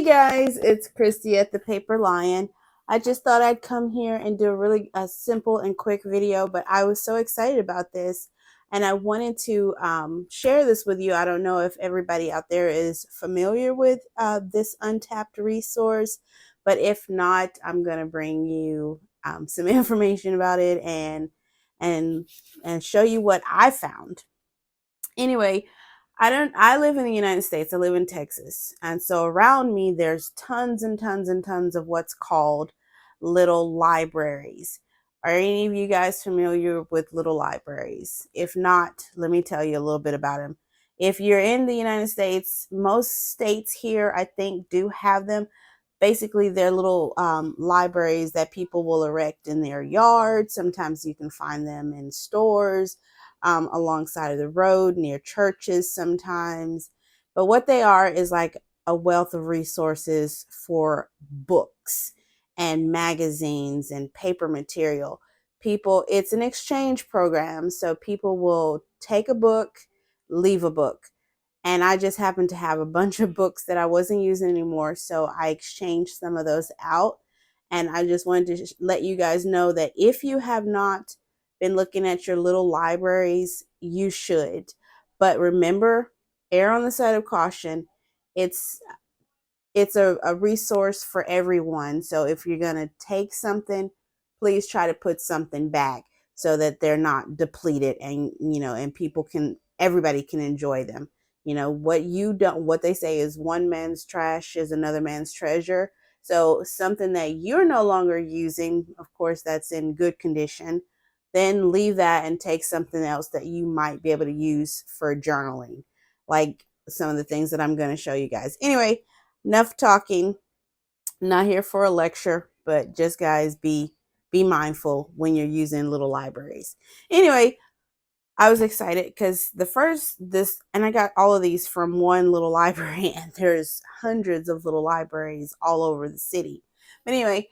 Guys, it's Christy at the Paper Lion. I just thought I'd come here and do a really simple and quick video, but I was so excited about this and I wanted to share this with you. I don't know if everybody out there is familiar with this Untapped resource, but if not, I'm going to bring you some information about it and and show you what I found. Anyway, I live in the United States. I live in Texas. And so around me there's tons and tons and tons of what's called little libraries. Are any of you guys familiar with little libraries? If not, let me tell you a little bit about them. If you're in the United States, most states here I think do have them. Basically, they're little libraries that people will erect in their yard. Sometimes you can find them in stores, alongside of the road, near churches sometimes. But what they are is like a wealth of resources for books and magazines and paper material. It's an exchange program. So people will take a book, leave a book. And I just happened to have a bunch of books that I wasn't using anymore. So I exchanged some of those out. And I just wanted to let you guys know that if you have not been looking at your little libraries, you should. But remember, err on the side of caution. It's it's a resource for everyone. So if you're going to take something, please try to put something back so that they're not depleted and and everybody can enjoy them. What they say is one man's trash is another man's treasure. So something that you're no longer using, of course, that's in good condition, then leave that and take something else that you might be able to use for journaling, like some of the things that I'm going to show you guys. Anyway, enough talking. Not here for a lecture, but just guys, be mindful when you're using little libraries. Anyway, I was excited because and I got all of these from one little library, and there's hundreds of little libraries all over the city. But anyway,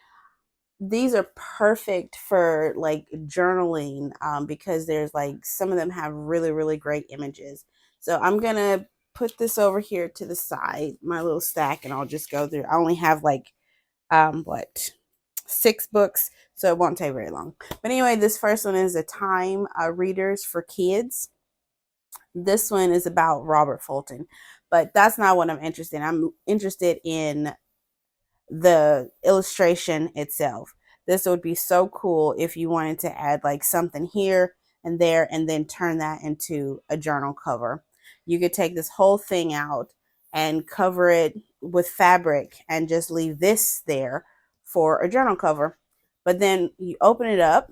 these are perfect for like journaling, because there's like some of them have really, really great images. So I'm going to put this over here to the side, my little stack, and I'll just go through. I only have like, what, 6 books, so it won't take very long. But anyway, this first one is a time readers for kids. This one is about Robert Fulton, but that's not what I'm interested in. I'm interested in the illustration itself. This would be so cool if you wanted to add like something here and there and then turn that into a journal cover. You could take this whole thing out and cover it with fabric and just leave this there for a journal cover. But then you open it up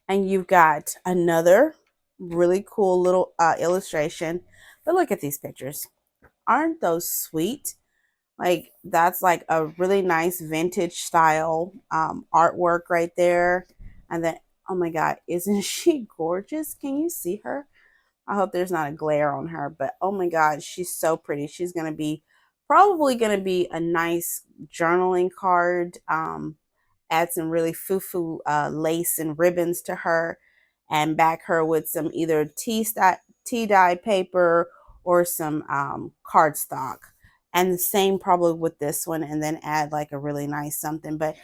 and you've got another really cool little illustration. But look at these pictures. Aren't those sweet? Like, that's like a really nice vintage style artwork right there. And then, oh my God, isn't she gorgeous? Can you see her? I hope there's not a glare on her, but oh my God, she's so pretty. She's probably gonna be a nice journaling card. Add some really foo-foo lace and ribbons to her, and back her with some either tea dye paper or some cardstock. And the same probably with this one, and then add like a really nice something. But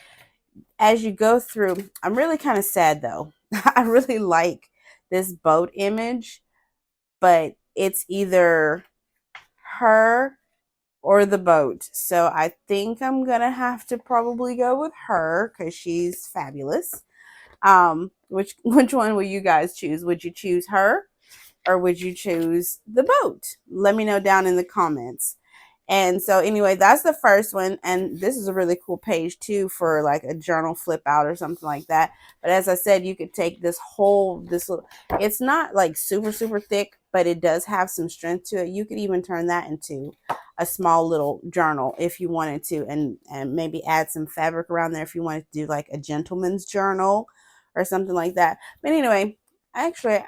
as you go through, I'm really kind of sad though. I really like this boat image, but it's either her or the boat. So I think I'm gonna have to probably go with her because she's fabulous. Which one will you guys choose? Would you choose her or would you choose the boat? Let me know down in the comments. And so anyway, that's the first one. And this is a really cool page too for like a journal flip out or something like that. But as I said, you could take this little, it's not like super, super thick, but it does have some strength to it. You could even turn that into a small little journal if you wanted to, and maybe add some fabric around there if you wanted to do like a gentleman's journal or something like that. But anyway, actually,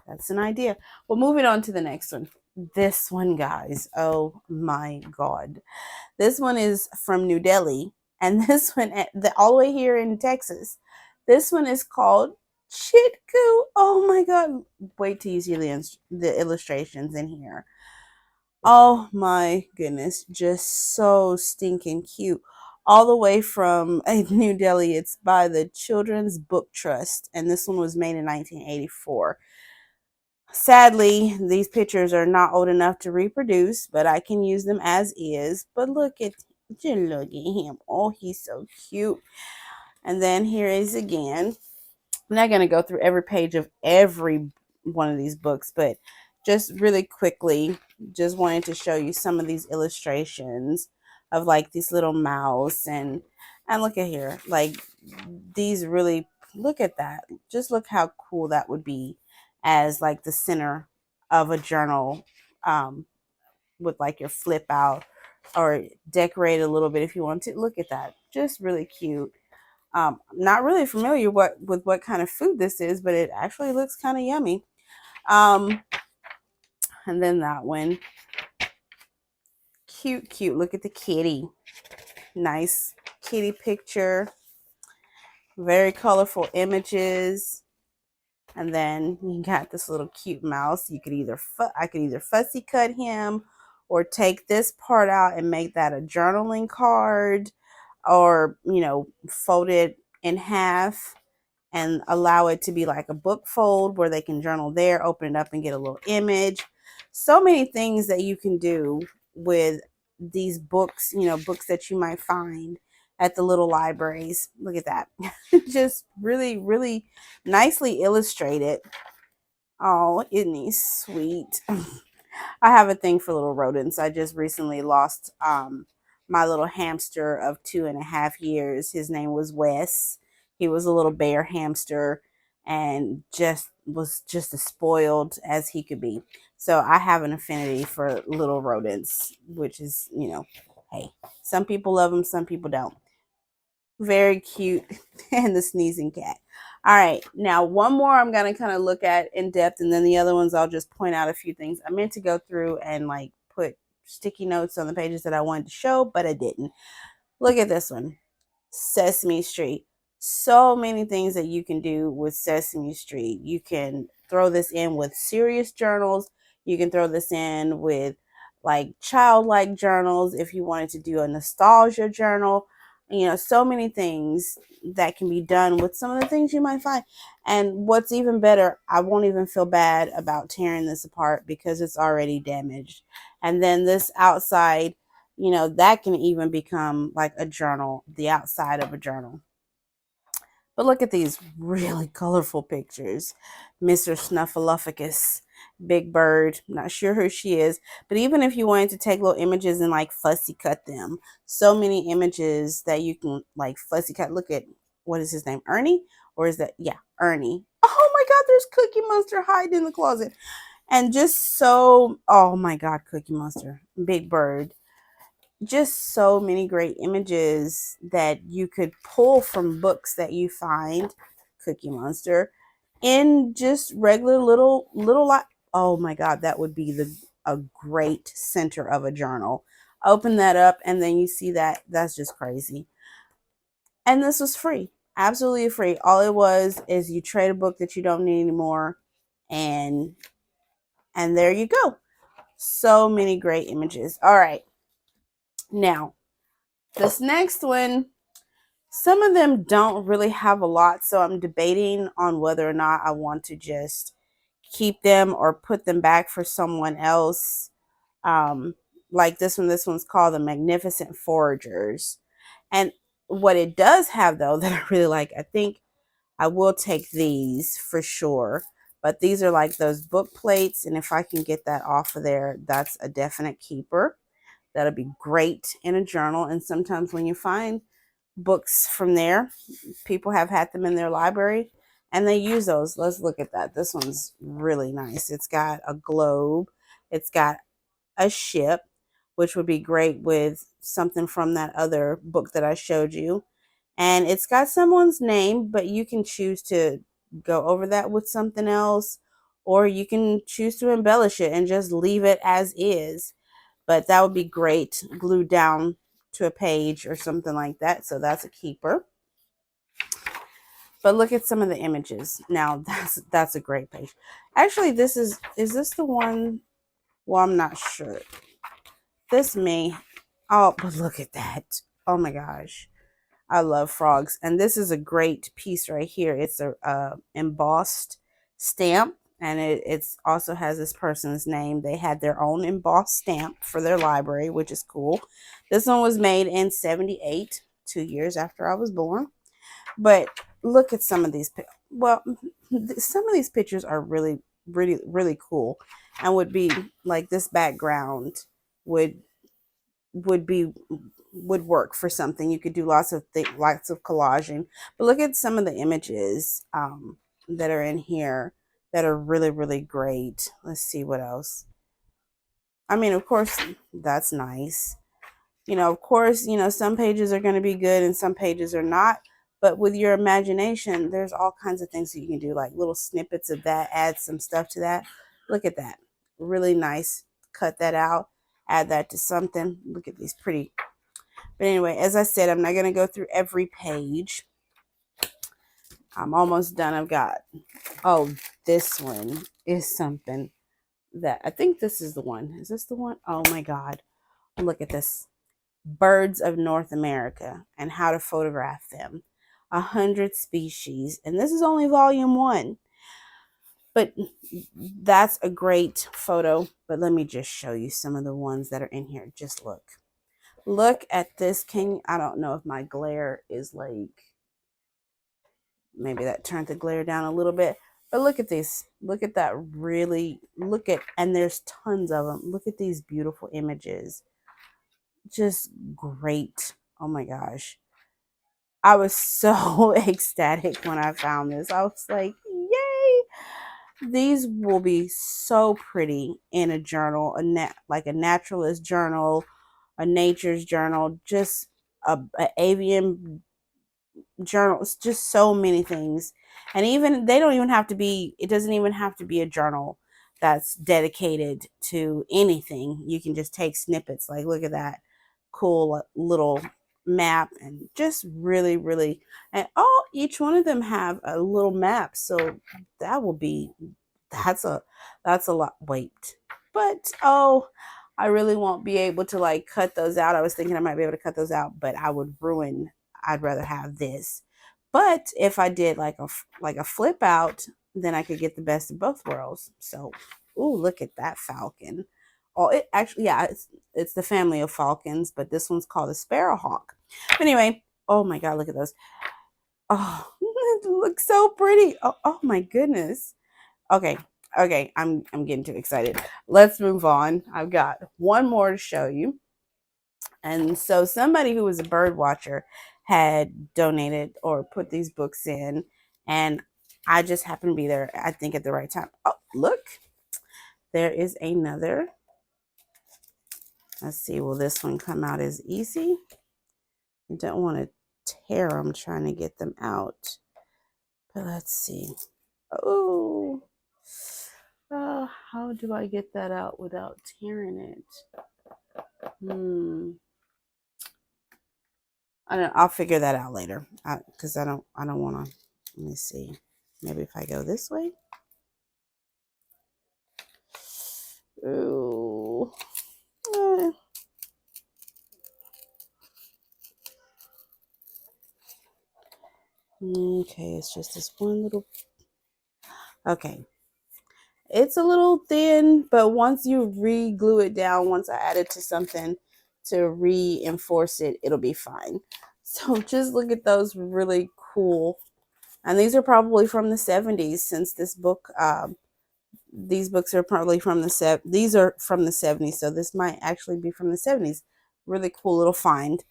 that's an idea. Well, moving on to the next one. This one, guys, oh my God. This one is from New Delhi, and this one all the way here in Texas. This one is called Chitku. Oh my God. Wait till you see the illustrations in here. Oh my goodness, just so stinking cute. All the way from New Delhi. It's by the Children's Book Trust, and this one was made in 1984. Sadly, these pictures are not old enough to reproduce, but I can use them as is. But look at him. Oh, he's so cute. And then here is again. I'm not going to go through every page of every one of these books, but just really quickly, just wanted to show you some of these illustrations of like these little mouse and look at here, like these really, look at that. Just look how cool that would be as like the center of a journal, um, with like your flip out or decorate a little bit if you want to. Look at that. Just really cute. Not really familiar with what kind of food this is, but it actually looks kind of yummy. Um, and then that one, cute, cute. Look at the kitty. Nice kitty picture. Very colorful images. And then you got this little cute mouse. You could I could either fussy cut him or take this part out and make that a journaling card, or fold it in half and allow it to be like a book fold where they can journal there, open it up and get a little image. So many things that you can do with these books, books that you might find at the little libraries. Look at that. Just really, really nicely illustrated. Oh, isn't he sweet? I have a thing for little rodents. I just recently lost my little hamster of 2.5 years. His name was Wes. He was a little bear hamster and just was just as spoiled as he could be. So I have an affinity for little rodents, which is, hey, some people love them, some people don't. Very cute. And the sneezing cat. All right, now one more I'm going to kind of look at in depth, and then the other ones I'll just point out a few things. I meant to go through and like put sticky notes on the pages that I wanted to show, but I didn't. Look at this one. Sesame Street. So many things that you can do with Sesame Street. You can throw this in with serious journals. You can throw this in with like childlike journals if you wanted to do a nostalgia journal. So many things that can be done with some of the things you might find. And what's even better, I won't even feel bad about tearing this apart because it's already damaged. And then this outside, that can even become like a journal, the outside of a journal. But look at these really colorful pictures. Mr. Snuffleupagus, Big Bird. Not sure who she is, but even if you wanted to take little images and like fussy cut them, so many images that you can like fussy cut. Look at, what is his name? Ernie? Or is that, yeah, Ernie. Oh my God, there's Cookie Monster hiding in the closet. And just so, oh my God, Cookie Monster, Big Bird. Just so many great images that you could pull from books that you find, Cookie Monster, in just regular little oh my God, that would be a great center of a journal. Open that up and then you see that. That's just crazy. And this was free, absolutely free. All it was is you trade a book that you don't need anymore, and there you go. So many great images. All right, now this next one, some of them don't really have a lot, so I'm debating on whether or not I want to just keep them or put them back for someone else. Um, like this one's called The Magnificent Foragers. And what it does have, though, that I really like, I think I will take these for sure. But these are like those book plates, and if I can get that off of there, that's a definite keeper. That'll be great in a journal. And sometimes when you find books from there, people have had them in their library and they use those. Let's look at that. This one's really nice. It's got a globe, it's got a ship, which would be great with something from that other book that I showed you. And it's got someone's name, but you can choose to go over that with something else, or you can choose to embellish it and just leave it as is. But that would be great glued down to a page or something like that. So that's a keeper. But look at some of the images. Now that's a great page. Actually, is this the one? Well, I'm not sure. this may, oh, but look at that. Oh my gosh. I love frogs. And this is a great piece right here. It's a embossed stamp, and it's also has this person's name. They had their own embossed stamp for their library, which is cool. This one was made in 78, 2 years after I was born. But look at some of these. Well, some of these pictures are really, really, really cool, and would be like this background would would be would work for something. You could do lots of collaging. But look at some of the images that are in here that are really, really great. Let's see what else. I mean, of course, that's nice. Of course, some pages are going to be good and some pages are not. But with your imagination, there's all kinds of things that you can do, like little snippets of that, add some stuff to that. Look at that. Really nice. Cut that out, add that to something. Look at these pretty. But anyway, as I said, I'm not going to go through every page. I'm almost done. I've got, oh, this one is something that I think this is the one. Is this the one? Oh my God. Look at this. Birds of North America and how to photograph them. 100 species. And this is only volume 1. But that's a great photo. But let me just show you some of the ones that are in here. Just look. Look at this. I don't know if my glare is like, maybe that turned the glare down a little bit. But look at this. Look at that. Really, and there's tons of them. Look at these beautiful images. Just great. Oh my gosh. I was so ecstatic when I found this. I was like, yay! These will be so pretty in a journal, like a naturalist journal, a nature's journal, just a avian journal. It's just so many things. And even they don't even have to be, it doesn't even have to be a journal that's dedicated to anything. You can just take snippets. Like, look at that cool little map, and just really, really, and each one of them have a little map. So that will be, that's a lot. Wait, but I really won't be able to like cut those out. I was thinking I might be able to cut those out, but I'd rather have this. But if I did like a flip out, then I could get the best of both worlds. So, ooh, look at that falcon. Oh, it actually, yeah, it's the family of falcons, but this one's called a sparrowhawk. But anyway, oh my God, look at those. Oh, it looks so pretty. Oh my goodness. Okay, I'm getting too excited. Let's move on. I've got one more to show you. And so somebody who was a bird watcher had donated or put these books in, and I just happened to be there, I think, at the right time. Oh, look, there is another. Let's see, will this one come out as easy? I don't want to tear them trying to get them out. But let's see. Oh, how do I get that out without tearing it? I don't. I'll figure that out later. Because I don't want to. Let me see. Maybe if I go this way. Ooh. Okay, it's just this one little. Okay. It's a little thin, but once you re-glue it down, once I add it to something to reinforce it, it'll be fine. So just look at those, really cool. And these are probably from the 70s, since this book, these books are probably from these are from the 70s, so this might actually be from the 70s. Really cool little find.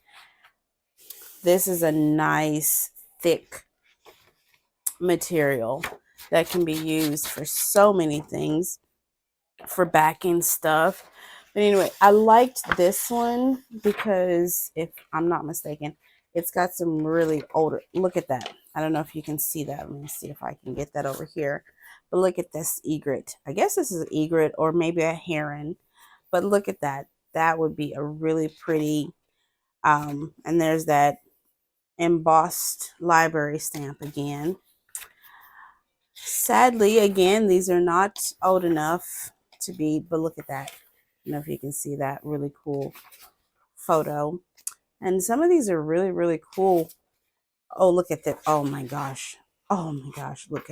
This is a nice, thick material that can be used for so many things, for backing stuff. But anyway, I liked this one because, if I'm not mistaken, it's got some really older, look at that. I don't know if you can see that. Let me see if I can get that over here. But look at this egret. I guess this is an egret or maybe a heron. But look at that. That would be a really pretty, and there's that embossed library stamp again. Sadly, again, these are not old enough to be, but look at that. don't know if you can see that really cool photo. And some of these are really, really cool. Oh, look at that. Oh my gosh. Oh my gosh. Look.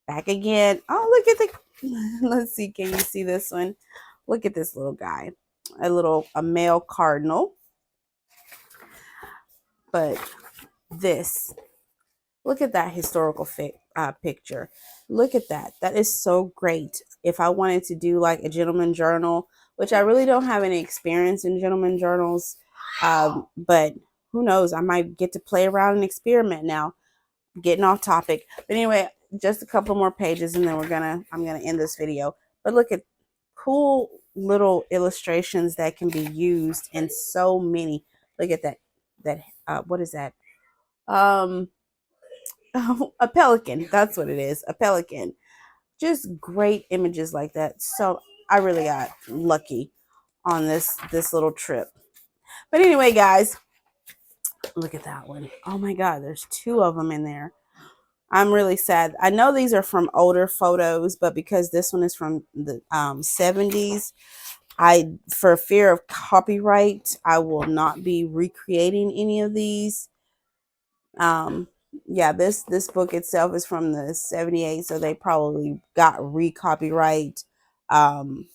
Back again. Oh, look at the, let's see. Can you see this one? Look at this little guy. A male cardinal. But this, look at that historical picture. Look at that. That is so great. If I wanted to do like a gentleman journal, which I really don't have any experience in gentleman journals, but who knows? I might get to play around and experiment now. Getting off topic, but anyway, just a couple more pages, and then I'm gonna end this video. But look at cool little illustrations that can be used in so many. Look at that. What is that? A pelican. That's what it is. A pelican. Just great images like that. So I really got lucky on this little trip. But anyway, guys, look at that one. Oh my God, there's two of them in there. I'm really sad. I know these are from older photos, but because this one is from the 70s, for fear of copyright, I will not be recreating any of these. Yeah, this book itself is from the 78, so they probably got re-copyright, um,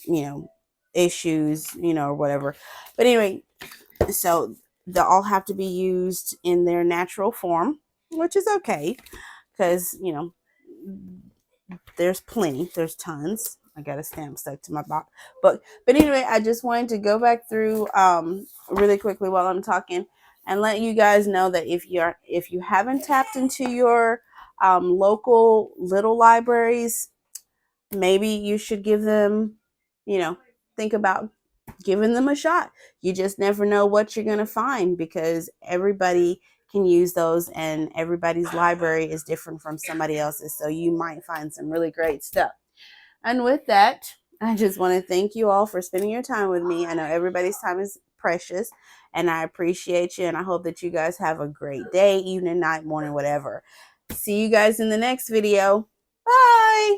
you know, issues, or whatever. But anyway, so they'll all have to be used in their natural form, which is okay, because there's tons. I got a stamp stuck to my book. But anyway, I just wanted to go back through really quickly while I'm talking and let you guys know that if you haven't tapped into your local little libraries, maybe you should give them, think about giving them a shot. You just never know what you're going to find, because everybody can use those, and everybody's library is different from somebody else's. So you might find some really great stuff. And with that, I just want to thank you all for spending your time with me. I know everybody's time is precious, and I appreciate you. And I hope that you guys have a great day, evening, night, morning, whatever. See you guys in the next video. Bye.